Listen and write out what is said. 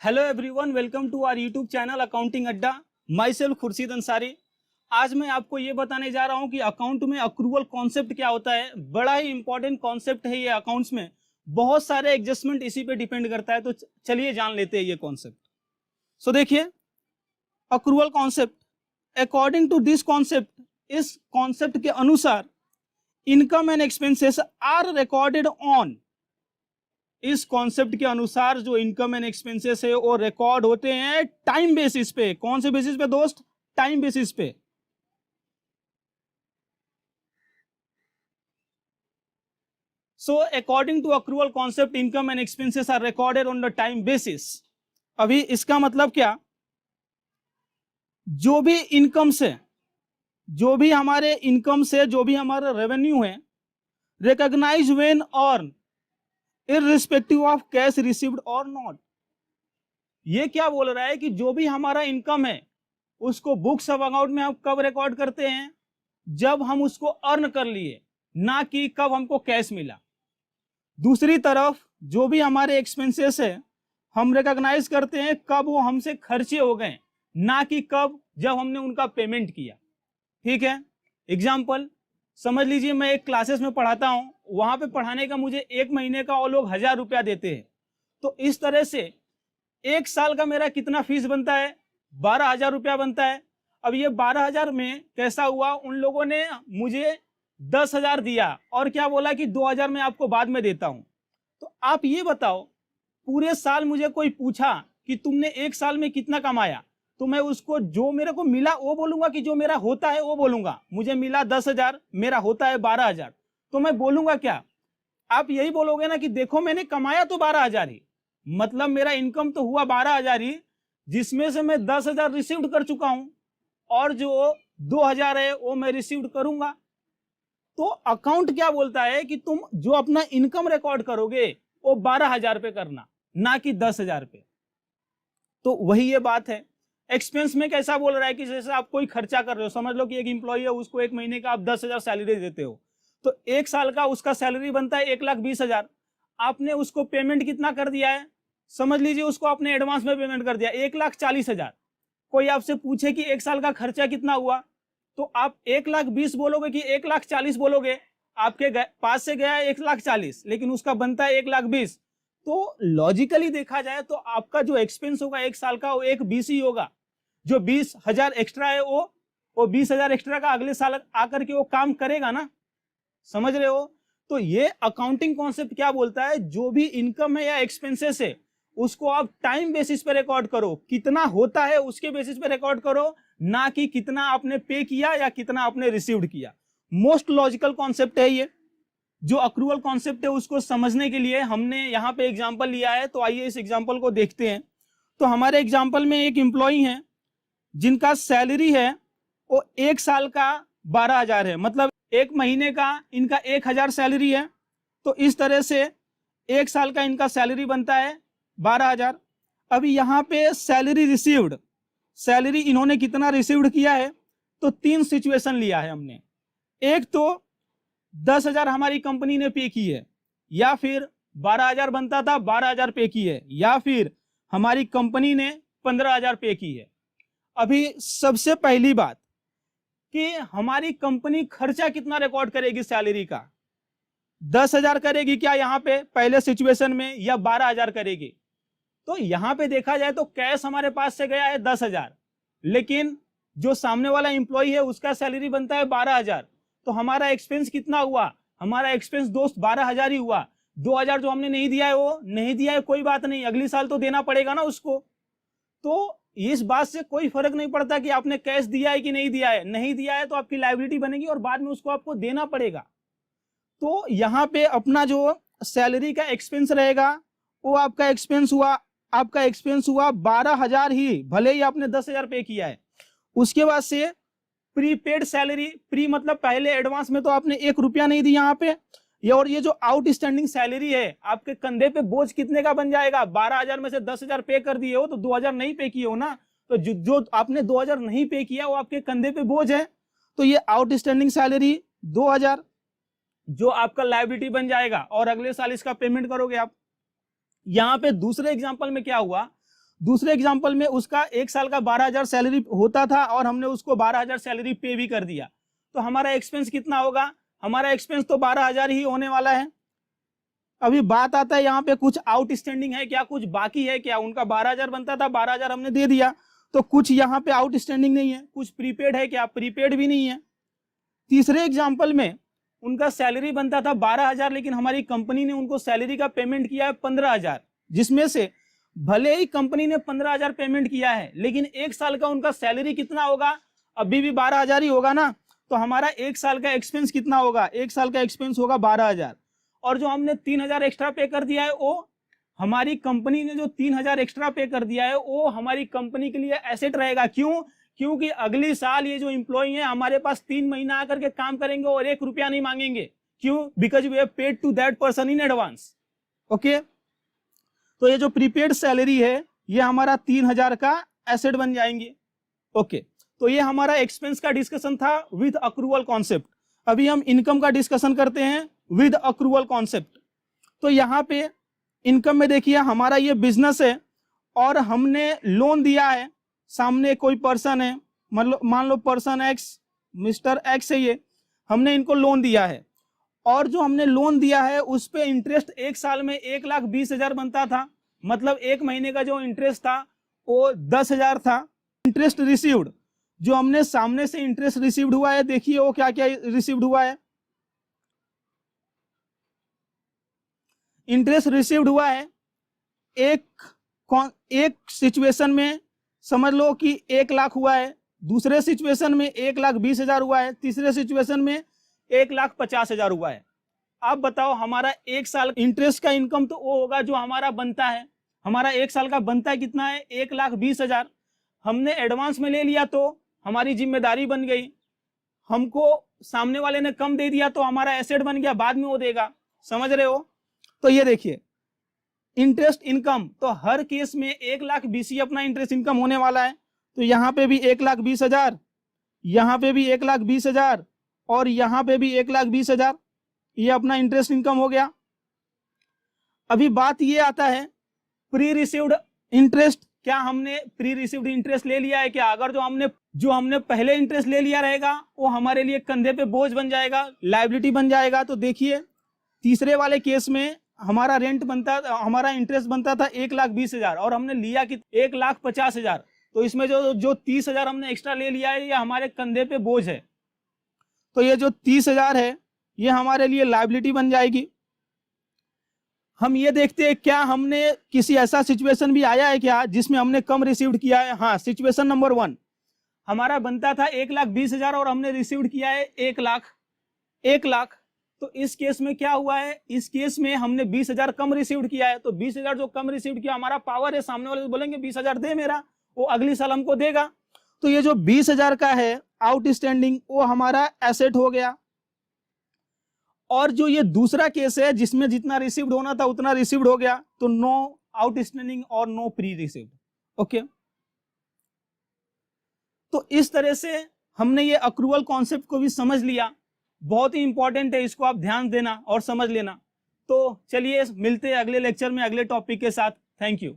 Hello everyone, welcome to our YouTube channel accounting Adda. Myself Khurshid Ansari. आज मैं आपको ये बताने जा रहा हूँ कि अकाउंट में अक्रूवल कॉन्सेप्ट क्या होता है। बड़ा ही इंपॉर्टेंट कॉन्सेप्ट है ये। अकाउंट्स में बहुत सारे एडजस्टमेंट इसी पे डिपेंड करता है, तो चलिए जान लेते हैं ये कॉन्सेप्ट। सो देखिए, accrual concept, according to this concept, इस कॉन्सेप्ट के अनुसार income and expenses are recorded on, इस कॉन्सेप्ट के अनुसार जो इनकम एंड एक्सपेंसेस है वो रिकॉर्ड होते हैं टाइम बेसिस पे। कौन से बेसिस पे दोस्त? टाइम बेसिस पे। So according to accrual concept income and expenses are recorded on the time basis. अभी इसका मतलब क्या? जो भी इनकम से, जो भी हमारे इनकम से, जो भी हमारा रेवेन्यू है, recognise when earn irrespective of cash received और नॉट। ये क्या बोल रहा है कि जो भी हमारा इनकम है उसको बुक्स ऑफ अकाउंट में हम कब रिकॉर्ड करते हैं? जब हम उसको अर्न कर लिए, ना कि कब हमको कैश मिला। दूसरी तरफ जो भी हमारे एक्सपेंसेस है हम रिकॉग्नाइज करते हैं कब वो हमसे खर्चे हो गए, ना कि कब जब हमने उनका पेमेंट किया। ठीक है, एग्जाम्पल समझ लीजिए, मैं एक क्लासेस में पढ़ाता हूं, वहां पे पढ़ाने का मुझे एक महीने का वो लोग 1000 रुपया देते हैं। तो इस तरह से एक साल का मेरा कितना फीस बनता है? 12,000 रुपया बनता है। अब ये 12,000 में कैसा हुआ, उन लोगों ने मुझे 10,000 दिया और क्या बोला कि 2,000 मैं आपको बाद में देता हूं। तो आप ये बताओ, पूरे साल मुझे कोई पूछा कि तुमने एक साल में कितना कमाया, तो मैं उसको जो मेरे को मिला वो बोलूंगा कि जो मेरा होता है वो बोलूंगा। मुझे मिला 10,000, मेरा होता है 12,000, तो मैं बोलूंगा क्या? आप यही बोलोगे ना कि देखो मैंने कमाया तो 12,000 ही, मतलब मेरा इनकम तो हुआ 12,000 ही, जिसमें से मैं 10,000 रिसीव्ड कर चुका हूं और जो 2,000 है वो मैं रिसीव्ड करूंगा। तो अकाउंट क्या बोलता है कि तुम जो अपना इनकम रिकॉर्ड करोगे वो 12,000 पे करना, ना कि 10,000 पे। तो वही ये बात है। एक्सपेंस में कैसा बोल रहा है कि जैसे आप कोई खर्चा कर रहे हो, समझ लो कि एक इंप्लॉई है, उसको एक महीने का आप 10,000 सैलरी देते हो, तो एक साल का उसका सैलरी बनता है 1,20,000। आपने उसको पेमेंट कितना कर दिया है? समझ लीजिए उसको आपने एडवांस में पेमेंट कर दिया 1,40,000। कोई आपसे पूछे कि एक साल का खर्चा कितना हुआ, तो आप 1,20,000 बोलोगे कि 1,40,000 बोलोगे? आपके पास से गया है 1,40,000, लेकिन उसका बनता है 1,20,000। तो लॉजिकली देखा जाए तो आपका जो एक्सपेंस होगा एक साल का वो 1,20,000 ही होगा। जो 20,000 एक्स्ट्रा है वो 20,000 एक्स्ट्रा का अगले साल आकर के वो काम करेगा ना। समझ रहे हो? तो ये अकाउंटिंग कॉन्सेप्ट क्या बोलता है, जो भी इनकम है या एक्सपेंसेस है उसको आप टाइम बेसिस पे रिकॉर्ड करो, कितना होता है उसके बेसिस पे रिकॉर्ड करो, ना कि कितना आपने पे किया या कितना आपने रिसीव्ड किया। मोस्ट लॉजिकल कॉन्सेप्ट है ये। जो अक्रूवल कॉन्सेप्ट है उसको समझने के लिए हमने यहाँ पे एग्जांपल लिया है, तो आइए इस एग्जांपल को देखते हैं। तो हमारे एग्जांपल में एक एम्प्लॉई है जिनका सैलरी है वो एक साल का 12,000 है, मतलब एक महीने का इनका 1,000 सैलरी है। तो इस तरह से एक साल का इनका सैलरी बनता है 12,000। अभी यहाँ पे सैलरी रिसीव्ड, सैलरी इन्होंने कितना रिसीव्ड किया है, तो 3 सिचुएशन लिया है हमने। एक तो 10,000 हमारी कंपनी ने पे की है, या फिर 12,000 बनता था 12,000 पे की है, या फिर हमारी कंपनी ने 15,000 पे की है। अभी सबसे पहली बात कि हमारी कंपनी खर्चा कितना रिकॉर्ड करेगी सैलरी का? 10,000 करेगी क्या यहाँ पे पहले सिचुएशन में, या 12,000 करेगी? तो यहाँ पे देखा जाए तो कैश हमारे पास से गया है 10,000, लेकिन जो सामने वाला एम्प्लॉय है उसका सैलरी बनता है 12,000। तो हमारा एक्सपेंस कितना हुआ? हमारा एक्सपेंस दोस्त 12,000 ही हुआ। 2,000 जो हमने नहीं दिया है वो नहीं दिया है, कोई बात नहीं, अगली साल तो देना पड़ेगा ना उसको। तो इस बात से कोई फर्क नहीं पड़ता कि आपने कैश दिया है कि नहीं दिया है। नहीं दिया है तो आपकी लायबिलिटी बनेगी और बाद में उसको आपको देना पड़ेगा। तो यहाँ पे अपना जो सैलरी का एक्सपेंस रहेगा वो आपका एक्सपेंस हुआ 12,000 ही, भले ही आपने 10,000 पे किया है। उसके बाद से प्रीपेड सैलरी, प्री मतलब पहले एडवांस में तो आपने 1 रुपया नहीं दी यहाँ पे। और ये जो आउटस्टैंडिंग सैलरी है, आपके कंधे पे बोझ कितने का बन जाएगा? 12,000 में से 10,000 पे कर दिए हो तो 2,000 नहीं पे किए हो ना, तो जो आपने 2,000 नहीं पे किया वो आपके कंधे पे बोझ है। तो ये आउटस्टैंडिंग सैलरी 2,000 जो आपका लायबिलिटी बन जाएगा और अगले साल इसका पेमेंट करोगे आप। यहाँ पे दूसरे एग्जाम्पल में क्या हुआ, दूसरे एग्जांपल में उसका 1 साल का 12,000 सैलरी होता था और हमने उसको 12,000 सैलरी पे भी कर दिया, तो हमारा एक्सपेंस कितना होगा? हमारा एक्सपेंस तो 12,000 ही होने वाला है। अभी बात आता है यहाँ पे कुछ आउटस्टैंडिंग है क्या, कुछ बाकी है क्या? उनका 12,000 बनता था, 12,000 हमने दे दिया, तो कुछ यहाँ पे आउटस्टैंडिंग नहीं है। कुछ प्रीपेड है क्या? प्रीपेड भी नहीं है। तीसरे एग्जाम्पल में उनका सैलरी बनता था 12,000, लेकिन हमारी कंपनी ने उनको सैलरी का पेमेंट किया है 15,000, जिसमें से भले ही कंपनी ने 15,000 पेमेंट किया है, लेकिन 1 साल का उनका सैलरी कितना होगा? अभी भी 12,000 ही होगा ना। तो हमारा 1 साल का एक्सपेंस कितना होगा? 1 साल का एक्सपेंस होगा 12,000, और जो हमने 3,000 एक्स्ट्रा पे कर दिया है, वो हमारी कंपनी ने जो 3,000 एक्स्ट्रा पे कर दिया है, वो हमारी कंपनी के लिए एसेट रहेगा। क्यों? क्योंकि अगली साल ये जो एम्प्लॉई है हमारे पास 3 महीना आकर के काम करेंगे और 1 रुपया नहीं मांगेंगे। क्यों? Because we have paid to that person in advance. Okay, तो ये जो प्रीपेड सैलरी है ये हमारा 3,000 का एसेट बन जाएंगे। ओके, तो ये हमारा एक्सपेंस का डिस्कशन था विद अक्रूवल कॉन्सेप्ट। अभी हम इनकम का डिस्कशन करते हैं विद अक्रूवल कॉन्सेप्ट। तो यहाँ पे इनकम में देखिए हमारा ये बिजनेस है और हमने लोन दिया है। सामने कोई पर्सन है, मान low person x, mister x है, ये हमने इनको लोन दिया है, और जो हमने लोन दिया है उस पे इंटरेस्ट 1 साल में 1,20,000 बनता था। मतलब 1 महीने का जो इंटरेस्ट था वो 10,000 था। इंटरेस्ट रिसीव्ड, जो हमने सामने से इंटरेस्ट रिसीव्ड हुआ है, देखिए वो क्या क्या रिसीव्ड हुआ है। इंटरेस्ट रिसीव्ड हुआ है एक सिचुएशन में समझ लो कि 1 लाख हुआ है, दूसरे सिचुएशन में 1,20,000 हुआ है, तीसरे सिचुएशन में 1,50,000 हुआ है। आप बताओ हमारा 1 साल इंटरेस्ट का इनकम तो वो होगा जो हमारा बनता है। हमारा 1 साल का बनता है कितना है? 1,20,000। हमने एडवांस में ले लिया तो हमारी जिम्मेदारी बन गई, हमको सामने वाले ने कम दे दिया तो हमारा एसेट बन गया, बाद में वो देगा। समझ रहे हो? तो ये देखिए इंटरेस्ट इनकम, तो हर केस में 1,20,000 ही अपना इंटरेस्ट इनकम होने वाला है। तो यहाँ पे भी 1,20,000, यहाँ पे भी 1,20,000 और यहाँ पे भी 1,20,000, ये अपना इंटरेस्ट इनकम हो गया। अभी बात ये आता है प्री रिसीव्ड इंटरेस्ट। क्या हमने प्री रिसीव्ड इंटरेस्ट ले लिया है क्या? अगर जो हमने पहले इंटरेस्ट ले लिया रहेगा वो हमारे लिए कंधे पे बोझ बन जाएगा, लायबिलिटी बन जाएगा। तो देखिए तीसरे वाले केस में हमारा हमारा इंटरेस्ट बनता था 1,20,000 और हमने लिया कि 1,50,000। तो इसमें जो 30,000 हमने एक्स्ट्रा ले लिया है ये हमारे कंधे पे बोझ है। तो ये जो 30,000 है ये हमारे लिए लायबिलिटी बन जाएगी। हम ये देखते हैं क्या हमने किसी ऐसा सिचुएशन भी आया है क्या जिसमें हमने कम रिसीव्ड किया है? हाँ, सिचुएशन नंबर 1 हमारा बनता था 1,20,000 और हमने रिसीव्ड किया है 1 लाख। तो इस केस में क्या हुआ है? इस केस में हमने 20,000 कम रिसीव्ड किया है। तो 20,000 जो कम रिसीव्ड किया, हमारा पावर है, सामने वाले बोलेंगे 20,000 दे मेरा, वो अगली साल हमको देगा। तो ये जो 20,000 का है आउटस्टैंडिंग वो हमारा एसेट हो गया। और जो ये दूसरा केस है जिसमें जितना रिसीव्ड होना था उतना रिसीव्ड हो गया, तो नो आउटस्टैंडिंग और नो प्री रिसीव्ड। ओके, तो इस तरह से हमने ये अक्रूवल कॉन्सेप्ट को भी समझ लिया। बहुत ही इंपॉर्टेंट है, इसको आप ध्यान देना और समझ लेना। तो चलिए मिलते हैं अगले लेक्चर में अगले टॉपिक के साथ। Thank you.